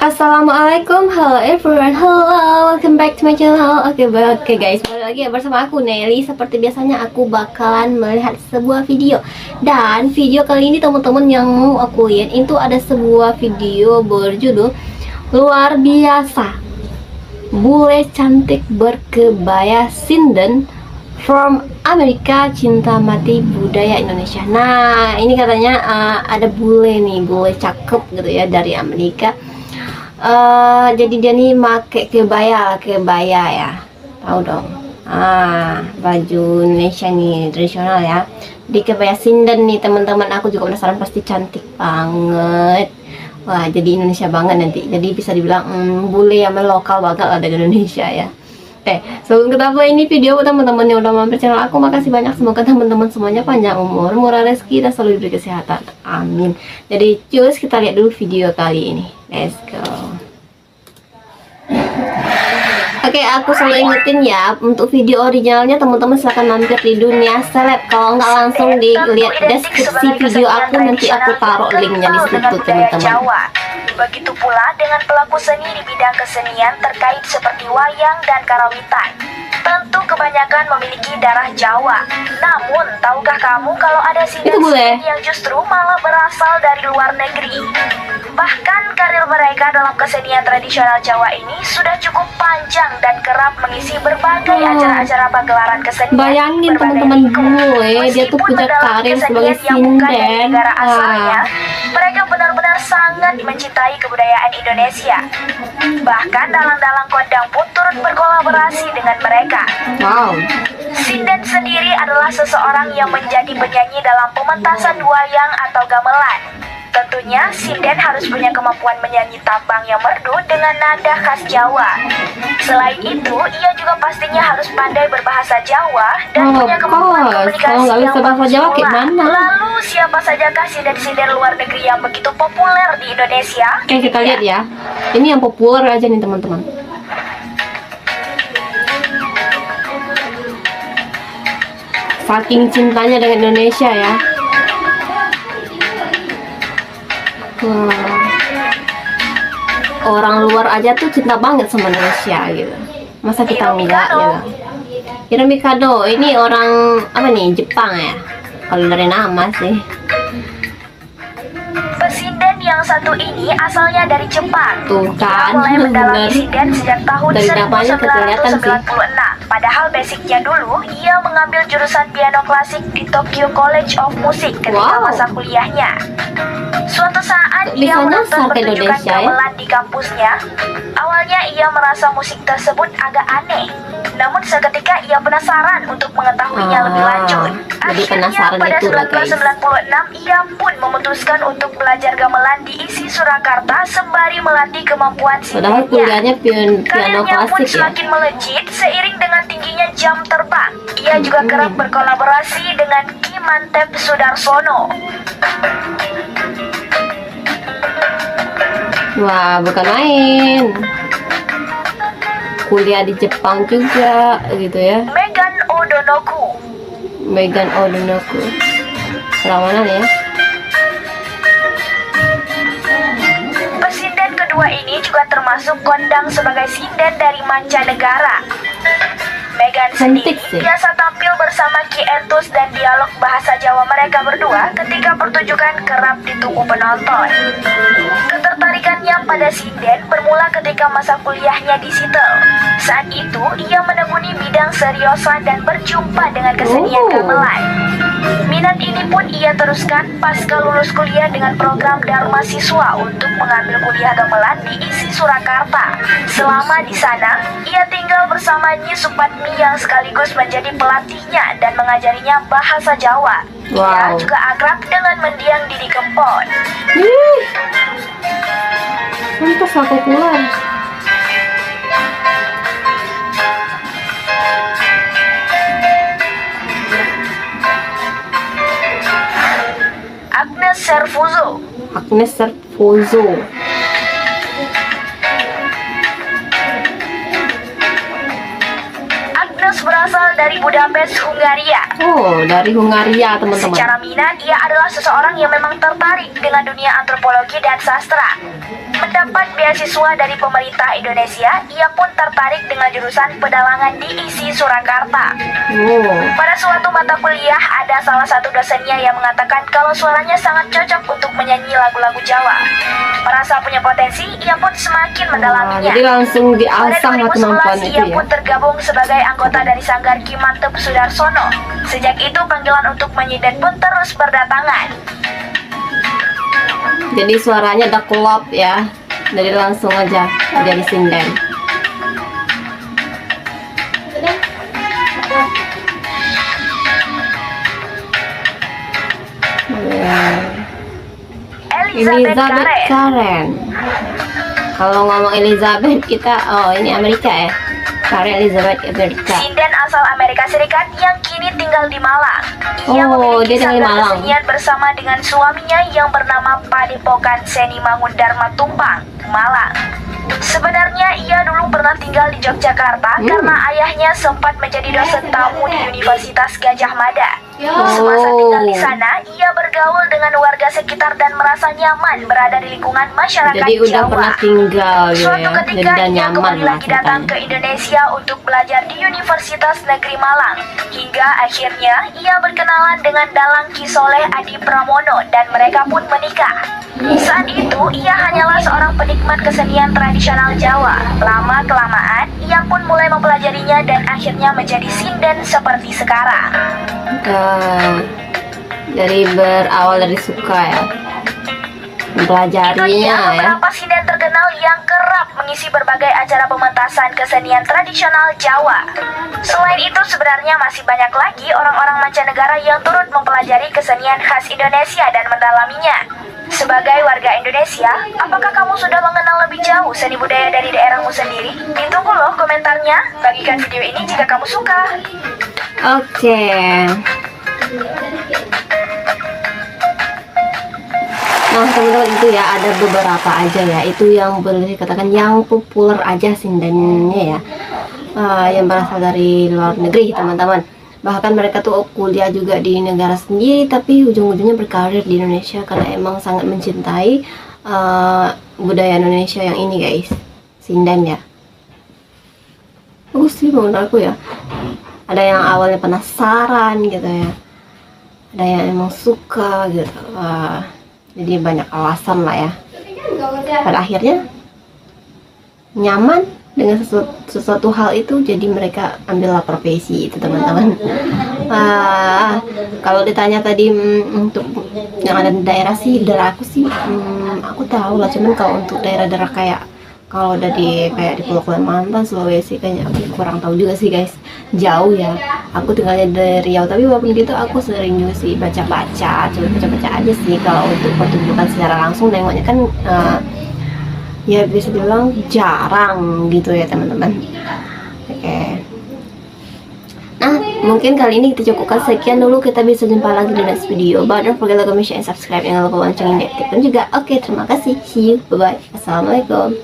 Assalamualaikum, hello everyone, hello, welcome back to my channel. Oke guys, balik lagi ya bersama aku Nelly. Seperti biasanya aku bakalan melihat sebuah video. Dan video kali ini teman-teman yang mau aku lihat itu ada sebuah video berjudul luar biasa, bule cantik berkebaya sinden from Amerika cinta mati budaya Indonesia. Nah ini katanya ada bule nih, bule cakep gitu ya dari Amerika. Jadi dia nih make kebaya ya, tahu dong, baju Indonesia nih tradisional ya, di kebaya sinden nih teman-teman. Aku juga penasaran, pasti cantik banget. Wah, jadi Indonesia banget nanti, jadi bisa dibilang bule yang lokal banget lah dari Indonesia ya. Sebelum kita play ini video, teman-teman yang udah mampir channel aku, makasih banyak. Semoga teman-teman semuanya panjang umur, murah rezeki, dan selalu diberi kesehatan, amin. Jadi cus, kita lihat dulu video kali ini, let's go. Oke, aku selalu ingetin ya, untuk video originalnya teman-teman silahkan mampir di Dunia Seleb. Kalau nggak langsung dilihat deskripsi video aku, nanti aku taruh linknya di situ teman-teman. Begitu pula dengan pelaku seni di bidang kesenian terkait seperti wayang dan karawitan. Tentu kebanyakan memiliki darah Jawa. Namun, tahukah kamu kalau ada sinden yang justru malah berasal dari luar negeri? Bahkan karir mereka dalam kesenian tradisional Jawa ini sudah cukup panjang dan kerap mengisi berbagai acara-acara pagelaran kesenian. Bayangin teman-teman gue, dia tuh punya karir sebagai sinden. Mereka benar-benar sangat mencintai kebudayaan Indonesia. Bahkan dalang-dalang kondang pun turut berkolaborasi dengan mereka. Wow. Sinden sendiri adalah seseorang yang menjadi penyanyi dalam pementasan wayang atau gamelan. Tentunya sinden harus punya kemampuan menyanyi tambang yang merdu dengan nada khas Jawa. Selain itu, ia juga pastinya harus pandai berbahasa Jawa dan punya kemampuan komunikasi yang bagus pula. Lalu siapa sajakah sinden-sinden luar negeri yang begitu populer di Indonesia? Oke, kita lihat ya. Ini yang populer aja nih teman-teman. Saking cintanya dengan Indonesia ya. Orang luar aja tuh cinta banget sama Indonesia gitu. Masa kita enggak gitu. Hiro Mikado ini orang apa nih, Jepang ya, kalau dari nama sih. Pesinden yang satu ini asalnya dari Jepang. Tuh kan, mulai mendalami sinden sejak tahun dari namanya kelihatan sih. 1996. Padahal basicnya dulu ia mengambil jurusan piano klasik di Tokyo College of Music ketika masa kuliahnya. Suatu saat ia menonton pertunjukan gamelan di kampusnya. Awalnya ia merasa musik tersebut agak aneh. Namun seketika ia penasaran untuk mengetahuinya lebih lanjut. Akhirnya pada 1996 ia pun memutuskan untuk belajar gamelan di ISI Surakarta sembari melatih kemampuan padahal kuliahnya piano klasik pun ya. semakin melejit seiring dengan tingginya jam terbang. Ia juga kerap berkolaborasi dengan Ki Mantep Sudarsono. Wah, bukan main. Kuliah di Jepang juga gitu ya. Megan Odonoku. Selang mana nih ya? Pesinden kedua ini juga termasuk kondang sebagai sinden dari mancanegara. Megan sendiri biasa tampil bersama Ki Entus dan dialog bahasa Jawa mereka berdua ketika pertunjukan kerap ditunggu penonton. Ketertarikannya pada sinden bermula ketika masa kuliahnya di Seattle. Saat itu, ia menekuni bidang seriosa dan berjumpa dengan kesenian gamelan. Minat ini pun ia teruskan pasca lulus kuliah dengan program Dharma Siswa untuk mengambil kuliah gamelan di ISI Surakarta. Selama di sana, ia tinggal bersama Nyi Supatmi yang sekaligus menjadi pelatihnya dan mengajarinya bahasa Jawa. Ia juga akrab dengan mendiang Didi Kempot. Pantas aku keluar. Agnes Serfuzo. Agnes berasal dari Budapest, Hungaria. Oh, dari Hungaria, teman-teman. Secara minat, ia adalah seseorang yang memang tertarik dengan dunia antropologi dan sastra. Mendapat beasiswa dari pemerintah Indonesia, ia pun tertarik dengan jurusan pedalangan di ISI Surakarta. Pada suatu mata kuliah, ada salah satu dosennya yang mengatakan kalau suaranya sangat cocok untuk menyanyi lagu-lagu Jawa. Merasa punya potensi, ia pun semakin mendalaminya. Jadi langsung diasah kemampuan itu ia ya. pun tergabung sebagai anggota dari Sanggar Ki Mantep Sudarsono. Sejak itu panggilan untuk menyinden pun terus berdatangan. Jadi suaranya udah klop ya. Jadi langsung aja jadi sinden. Elizabeth Karen. Kalau ngomong Elizabeth kita, oh ini Amerika ya. Karen Elizabeth Amerika. Sinden asal Amerika Serikat yang kini tinggal di Malang. Ia memiliki sanggar kesenian bersama dengan suaminya yang bernama Padepokan Seni Mangun Dharma Tumpang, Malang. Sebenarnya ia dulu pernah tinggal di Yogyakarta karena ayahnya sempat menjadi dosen tamu di Universitas Gadjah Mada. Semasa tinggal di sana, ia bergaul dengan warga sekitar dan merasa nyaman berada di lingkungan masyarakat Jadi udah Jawa. pernah tinggal Suatu ya. ketika Jadi ia nyaman kembali lagi datang ke Indonesia untuk belajar di Universitas Negeri Malang. Hingga akhirnya ia berkenalan dengan Dalang Ki Soleh Adi Pramono dan mereka pun menikah. Saat itu ia hanyalah seorang penikmat kesenian tradisional Jawa. Lama-kelamaan ia pun mulai mempelajarinya dan akhirnya menjadi sinden seperti sekarang. Dari berawal dari suka ya, mempelajarinya ya. Beberapa sinden terkenal yang kerap mengisi berbagai acara pementasan kesenian tradisional Jawa. Selain itu sebenarnya masih banyak lagi orang-orang mancanegara yang turut mempelajari kesenian khas Indonesia dan mendalaminya. Sebagai warga Indonesia, apakah kamu sudah mengenal lebih jauh seni budaya dari daerahmu sendiri? Ditunggu loh komentarnya. Bagikan video ini jika kamu suka. Oke. Nah teman-teman, itu ya ada beberapa aja ya, itu yang boleh dikatakan yang populer aja sindennya ya, yang berasal dari luar negeri teman-teman. Bahkan mereka tuh kuliah juga di negara sendiri tapi ujung-ujungnya berkarir di Indonesia karena emang sangat mencintai budaya Indonesia yang ini guys, sinden ya. Bagus sih menurut aku ya. Ada yang awalnya penasaran gitu ya, ada yang emang suka gitu. Jadi banyak alasan lah ya. Pada akhirnya nyaman dengan sesuatu hal itu, jadi mereka ambillah profesi itu teman-teman. Kalau ditanya tadi untuk yang ada di daerah sih, daerah aku sih aku tahu lah, cuman kalau untuk daerah-daerah kayak kalau udah kayak di Pulau Kalimantan, Sulawesi kayaknya aku kurang tahu juga sih guys, jauh ya. Aku tinggalnya dari Riau, tapi walaupun gitu aku sering juga sih baca-baca, coba baca-baca aja sih. Kalau untuk pertunjukan secara langsung nengoknya kan ya bisa dibilang jarang gitu ya teman-teman. Oke. Nah mungkin kali ini kita cukupkan sekian dulu, kita bisa jumpa lagi di next video. But don't forget to like, comment, share, and subscribe. Jangan lupa loncengin diaktifkan juga. Oke, terima kasih, see you, bye bye, assalamualaikum.